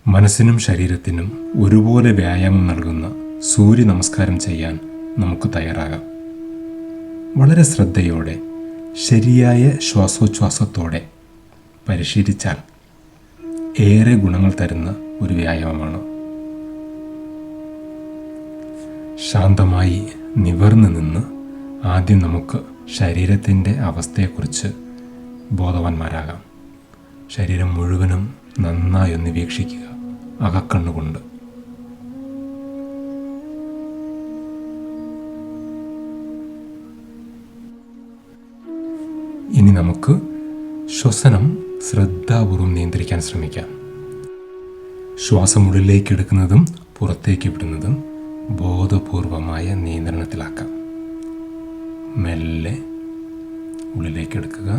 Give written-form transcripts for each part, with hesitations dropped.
മനസ്സിനും ശരീരത്തിനും ഒരുപോലെ വ്യായാമം നൽകുന്ന സൂര്യ നമസ്കാരം ചെയ്യാൻ നമുക്ക് തയ്യാറാകാം. വളരെ ശ്രദ്ധയോടെ ശരിയായ ശ്വാസോച്ഛ്വാസത്തോടെ പരിശീലിച്ചാൽ ഏറെ ഗുണങ്ങൾ തരുന്ന ഒരു വ്യായാമമാണ്. ശാന്തമായി നിവർന്നു നിന്ന് ആദ്യം നമുക്ക് ശരീരത്തിൻ്റെ അവസ്ഥയെക്കുറിച്ച് ബോധവാന്മാരാകാം. ശരീരം മുഴുവനും നന്നായി ഒന്ന് വീക്ഷിക്കുക അകക്കണ്ണുകൊണ്ട്. ഇനി നമുക്ക് ശ്വസനം ശ്രദ്ധാപൂർവം നിയന്ത്രിക്കാൻ ശ്രമിക്കാം. ശ്വാസം ഉള്ളിലേക്ക് എടുക്കുന്നതും പുറത്തേക്ക് വിടുന്നതും ബോധപൂർവമായ നിയന്ത്രണത്തിലാക്കാം. മെല്ലെ ഉള്ളിലേക്ക് എടുക്കുക,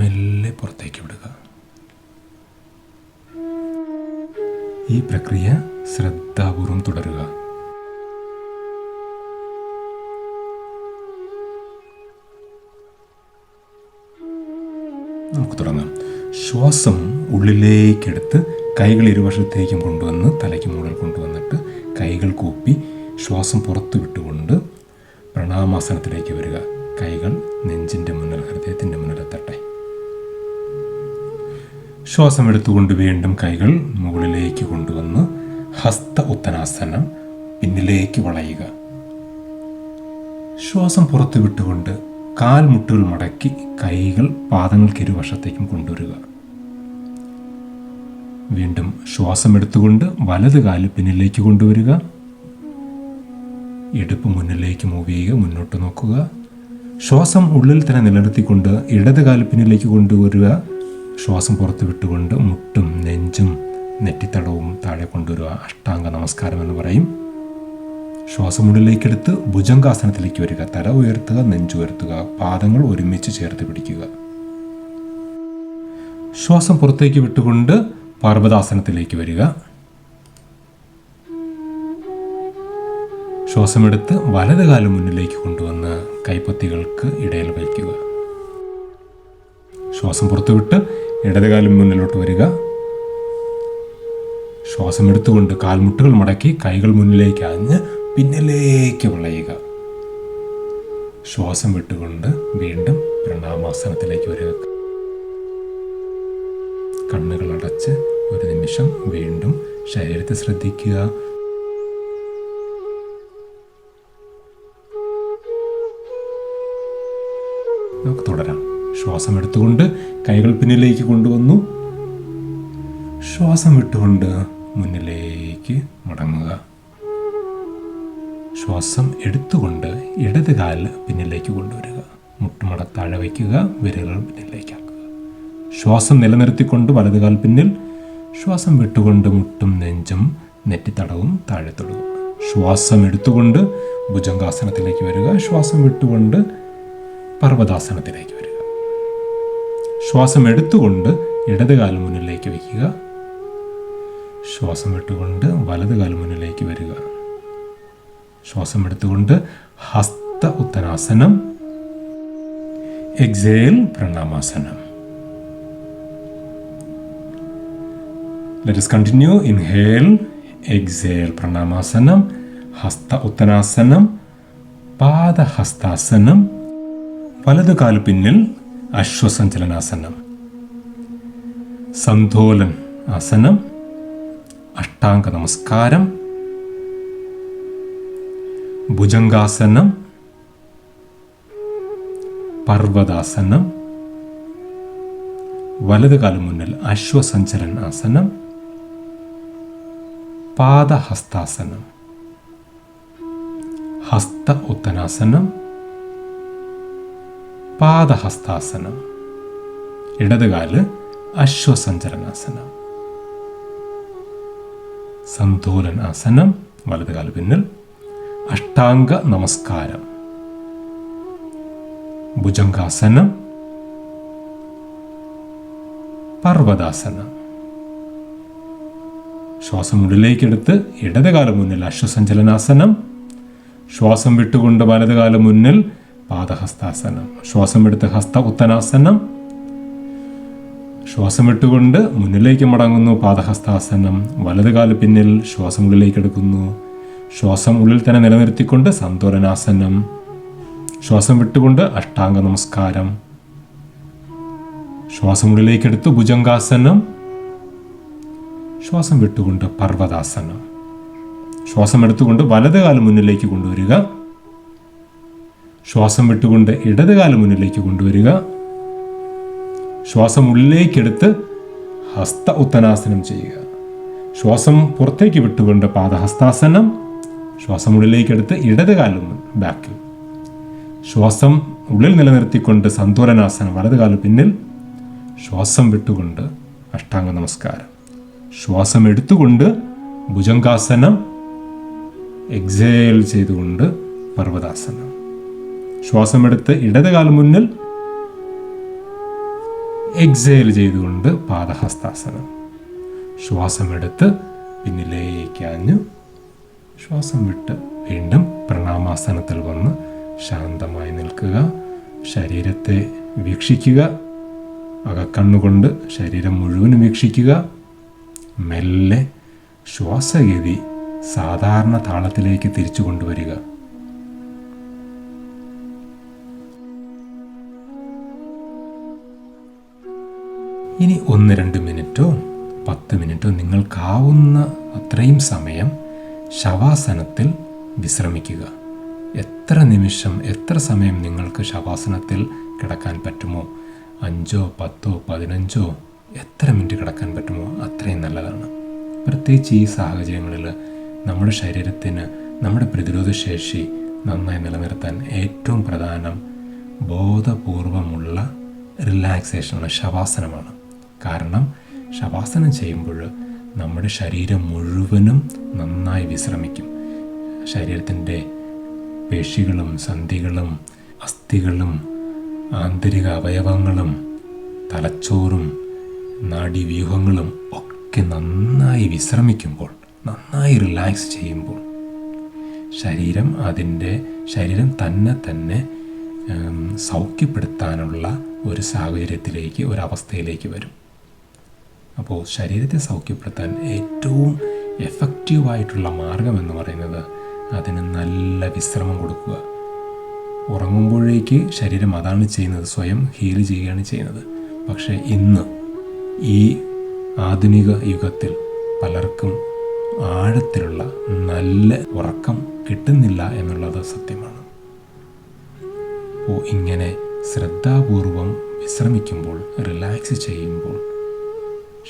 മെല്ലെ പുറത്തേക്ക് വിടുക. ഈ പ്രക്രിയ ശ്രദ്ധാപൂർവം തുടരുക. നമുക്ക് തുടങ്ങാം. ശ്വാസം ഉള്ളിലേക്കെടുത്ത് കൈകൾ ഇരുവശത്തേക്കും കൊണ്ടുവന്ന് തലയ്ക്ക് മുകളിൽ കൊണ്ടുവന്നിട്ട് കൈകൾ കൂപ്പി ശ്വാസം പുറത്തു വിട്ടുകൊണ്ട് പ്രണാമാസനത്തിലേക്ക് വരിക. കൈകൾ നെഞ്ചിൻ്റെ മുന്നിൽ, ഹൃദയത്തിൻ്റെ മുന്നിലെത്തട്ടെ. ശ്വാസം എടുത്തുകൊണ്ട് വീണ്ടും കൈകൾ മുകളിലേക്ക് കൊണ്ടുവന്ന് ഹസ്ത ഉത്തനാസനം, പിന്നിലേക്ക് വളയുക. ശ്വാസം പുറത്തു വിട്ടുകൊണ്ട് കാൽമുട്ടുകൾ മടക്കി കൈകൾ പാദങ്ങൾക്ക് ഇരുവശത്തേക്കും കൊണ്ടുവരിക. വീണ്ടും ശ്വാസം എടുത്തുകൊണ്ട് വലത് കാല് പിന്നിലേക്ക് കൊണ്ടുവരിക. ഇടുപ്പ് മുന്നിലേക്ക് മൂവ് ചെയ്യുക, മുന്നോട്ട് നോക്കുക. ശ്വാസം ഉള്ളിൽ തന്നെ നിലനിർത്തിക്കൊണ്ട് ഇടത് കാല് പിന്നിലേക്ക് കൊണ്ടുവരിക. ശ്വാസം പുറത്ത് വിട്ടുകൊണ്ട് മുട്ടും നെഞ്ചും നെറ്റിത്തടവും താഴെ കൊണ്ടുവരിക. അഷ്ടാംഗ നമസ്കാരം എന്ന് പറയും. ശ്വാസം ഉള്ളിലേക്കെടുത്ത് ഭുജംഗാസനത്തിലേക്ക് വരിക. തല ഉയർത്തുക, നെഞ്ചുയർത്തുക, പാദങ്ങൾ ഒരുമിച്ച് ചേർത്ത് പിടിക്കുക. ശ്വാസം പുറത്തേക്ക് വിട്ടുകൊണ്ട് പർവ്വതാസനത്തിലേക്ക് വരിക. ശ്വാസമെടുത്ത് വലത് കാല് മുന്നിലേക്ക് കൊണ്ടുവന്ന് കൈപ്പത്തികൾക്ക് ഇടയിൽ വയ്ക്കുക. ശ്വാസം പുറത്തുവിട്ട് ഇടത് കാലും മുന്നിലോട്ട് വരിക. ശ്വാസം എടുത്തുകൊണ്ട് കാൽമുട്ടുകൾ മടക്കി കൈകൾ മുന്നിലേക്ക് ആഞ്ഞ് പിന്നിലേക്ക് വളയുക. ശ്വാസം വിട്ടുകൊണ്ട് വീണ്ടും പ്രണാമാസനത്തിലേക്ക് വരിക. കണ്ണുകൾ അടച്ച് ഒരു നിമിഷം വീണ്ടും ശരീരത്തെ ശ്രദ്ധിക്കുക. നമുക്ക് തുടരാം. ശ്വാസം എടുത്തുകൊണ്ട് കൈകൾ പിന്നിലേക്ക് കൊണ്ടുവന്നു. ശ്വാസം വിട്ടുകൊണ്ട് മുന്നിലേക്ക് മടങ്ങുക. ശ്വാസം എടുത്തുകൊണ്ട് ഇടത് കാല് പിന്നിലേക്ക് കൊണ്ടുവരിക. മുട്ടുമട താഴെ വയ്ക്കുക, വിരലുകൾ പിന്നിലേക്കാക്കുക. ശ്വാസം നിലനിർത്തിക്കൊണ്ട് വലത് കാൽ പിന്നിൽ. ശ്വാസം വിട്ടുകൊണ്ട് മുട്ടും നെഞ്ചും നെറ്റിത്തടവും താഴെ തൊടുക. ശ്വാസം എടുത്തുകൊണ്ട് ഭുജംഗാസനത്തിലേക്ക് വരിക. ശ്വാസം വിട്ടുകൊണ്ട് പർവ്വതാസനത്തിലേക്ക് വരിക. ശ്വാസം എടുത്തുകൊണ്ട് ഇടത് കാൽ മുന്നിലേക്ക് വയ്ക്കുക. ശ്വാസം വിട്ടുകൊണ്ട് വലത് കാൽ മുന്നിലേക്ക് വരിക. ശ്വാസം എടുത്തുകൊണ്ട് ഹസ്ത ഉത്തനാസനം, exhale പ്രണാമാസനം. Let us continue. Inhale, exhale, pranamasana, hasta uttanasana, pada hastasana, വലതു കാല് പിന്നിൽ അശ്വസഞ്ചലനാസനം, സന്തോലൻ ആസനം, അഷ്ടാംഗ നമസ്കാരം, ഭുജംഗാസനം, പർവ്വതാസനം, വലതു കാല് മുന്നിൽ അശ്വസഞ്ചലൻ ആസനം, പാദഹസ്താസനം, ഹസ്ത ഉത്തനാസനം, പാദഹസ്താസനം, ഇടതുകാല് അശ്വസഞ്ചലനാസനം, സന്തോലൻ ആസനം, വലതുകാല് പിന്നിൽ, അഷ്ടാംഗ നമസ്കാരം, ഭുജംഗാസനം, പർവ്വതാസനം. ശ്വാസം ഉള്ളിലേക്കെടുത്ത് ഇടത് കാലം മുന്നിൽ അശ്വസഞ്ചലനാസനം. ശ്വാസം വിട്ടുകൊണ്ട് വലത് കാലം മുന്നിൽ പാദഹസ്താസനം. ശ്വാസം എടുത്ത് ഹസ്ത ഉത്തനാസനം. ശ്വാസം വിട്ടുകൊണ്ട് മുന്നിലേക്ക് മടങ്ങുന്നു, പാദഹസ്താസനം. വലതുകാല് പിന്നിൽ, ശ്വാസം ഉള്ളിലേക്ക് എടുക്കുന്നു. ശ്വാസം ഉള്ളിൽ തന്നെ നിലനിർത്തിക്കൊണ്ട് സന്തോലനാസനം. ശ്വാസം വിട്ടുകൊണ്ട് അഷ്ടാംഗ നമസ്കാരം. ശ്വാസം ഉള്ളിലേക്കെടുത്ത് ഭുജംഗാസനം. ശ്വാസം വിട്ടുകൊണ്ട് പർവ്വതാസനം. ശ്വാസം എടുത്തുകൊണ്ട് വലതുകാല് മുന്നിലേക്ക് കൊണ്ടുവരിക. ശ്വാസം വിട്ടുകൊണ്ട് ഇടതുകാല് മുന്നിലേക്ക് കൊണ്ടുവരിക. ശ്വാസം ഉള്ളിലേക്കെടുത്ത് ഹസ്ത ഉത്തനാസനം ചെയ്യുക. ശ്വാസം പുറത്തേക്ക് വിട്ടുകൊണ്ട് പാദഹസ്താസനം. ശ്വാസം ഉള്ളിലേക്കെടുത്ത് ഇടതുകാലും ബാക്കിൽ. ശ്വാസം ഉള്ളിൽ നിലനിർത്തിക്കൊണ്ട് സന്തോലനാസനം, വലതുകാല് പിന്നിൽ. ശ്വാസം വിട്ടുകൊണ്ട് അഷ്ടാംഗ നമസ്കാരം. ശ്വാസം എടുത്തുകൊണ്ട് ഭുജംഗാസനം. എക്സേൽ ചെയ്തുകൊണ്ട് പർവ്വതാസനം. ശ്വാസം എടുത്ത് ഇടതുകാല് മുന്നിൽ. എക്സേൽ ചെയ്തുകൊണ്ട് പാദഹസ്താസനം. ശ്വാസം എടുത്ത് പിന്നിലേക്ക് ആഞ്ഞു. ശ്വാസം വിട്ട് വീണ്ടും പ്രണാമാസനത്തിൽ വന്ന് ശാന്തമായി നിൽക്കുക. ശരീരത്തെ വീക്ഷിക്കുക. അകക്കണ്ണുകൊണ്ട് ശരീരം മുഴുവനും വീക്ഷിക്കുക. മെല്ലെ ശ്വാസഗതി സാധാരണ താളത്തിലേക്ക് തിരിച്ചു കൊണ്ടുവരിക. ഇനി 1-2 മിനിറ്റോ 10 മിനിറ്റോ നിങ്ങൾക്കാവുന്ന അത്രയും സമയം ശവാസനത്തിൽ വിശ്രമിക്കുക. എത്ര നിമിഷം, എത്ര സമയം നിങ്ങൾക്ക് ശവാസനത്തിൽ കിടക്കാൻ പറ്റുമോ, 5, 10, 15 എത്ര മിനിറ്റ് കിടക്കാൻ പറ്റുമോ അത്രയും നല്ലതാണ്. പ്രത്യേകിച്ച് ഈ സാഹചര്യങ്ങളിൽ നമ്മുടെ ശരീരത്തിന് നമ്മുടെ പ്രതിരോധ ശേഷി നന്നായി നിലനിർത്താൻ ഏറ്റവും പ്രധാനം ബോധപൂർവമുള്ള റിലാക്സേഷനാണ്, ശവാസനമാണ്. കാരണം ശവാസനം ചെയ്യുമ്പോൾ നമ്മുടെ ശരീരം മുഴുവനും നന്നായി വിശ്രമിക്കും. ശരീരത്തിൻ്റെ പേശികളും സന്ധികളും അസ്ഥികളും ആന്തരിക അവയവങ്ങളും തലച്ചോറും നാഡീവ്യൂഹങ്ങളും ഒക്കെ നന്നായി വിശ്രമിക്കുമ്പോൾ, നന്നായി റിലാക്സ് ചെയ്യുമ്പോൾ ശരീരം തന്നെ സൗഖ്യപ്പെടുത്താനുള്ള ഒരു സാഹചര്യത്തിലേക്ക്, ഒരവസ്ഥയിലേക്ക് വരും. അപ്പോൾ ശരീരത്തെ സൗഖ്യപ്പെടുത്താൻ ഏറ്റവും എഫക്റ്റീവായിട്ടുള്ള മാർഗം എന്ന് പറയുന്നത് അതിന് നല്ല വിശ്രമം കൊടുക്കുക. ഉറങ്ങുമ്പോഴേക്ക് ശരീരം അതാണ് ചെയ്യുന്നത്, സ്വയം ഹീൽ ചെയ്യുകയാണ് ചെയ്യുന്നത്. പക്ഷേ ഇന്ന് ഈ ആധുനിക യുഗത്തിൽ പലർക്കും ആഴത്തിലുള്ള നല്ല ഉറക്കം കിട്ടുന്നില്ല എന്നുള്ളത് സത്യമാണ്. അപ്പോൾ ഇങ്ങനെ ശ്രദ്ധാപൂർവം വിശ്രമിക്കുമ്പോൾ, റിലാക്സ് ചെയ്യുമ്പോൾ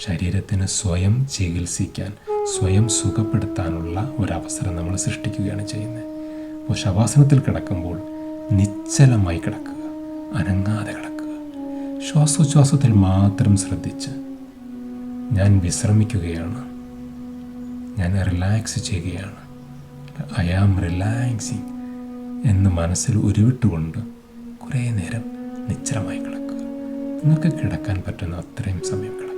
ശരീരത്തിന് സ്വയം ചികിത്സിക്കാൻ, സ്വയം സുഖപ്പെടുത്താനുള്ള ഒരവസരം നമ്മൾ സൃഷ്ടിക്കുകയാണ് ചെയ്യുന്നത്. അപ്പോൾ ശവാസനത്തിൽ കിടക്കുമ്പോൾ നിശ്ചലമായി കിടക്കുക, അനങ്ങാതെ കിടക്കുക. ശ്വാസോച്ഛ്വാസത്തിൽ മാത്രം ശ്രദ്ധിച്ച് ഞാൻ വിശ്രമിക്കുകയാണ്, ഞാൻ റിലാക്സ് ചെയ്യുകയാണ്, ഐ ആം റിലാക്സിങ് എന്ന് മനസ്സിൽ ഉരുവിട്ടുകൊണ്ട് കുറേ നേരം നിശ്ചലമായി കിടക്കുക. നിങ്ങൾക്ക് കിടക്കാൻ പറ്റുന്ന അത്രയും സമയം കിടക്കുക.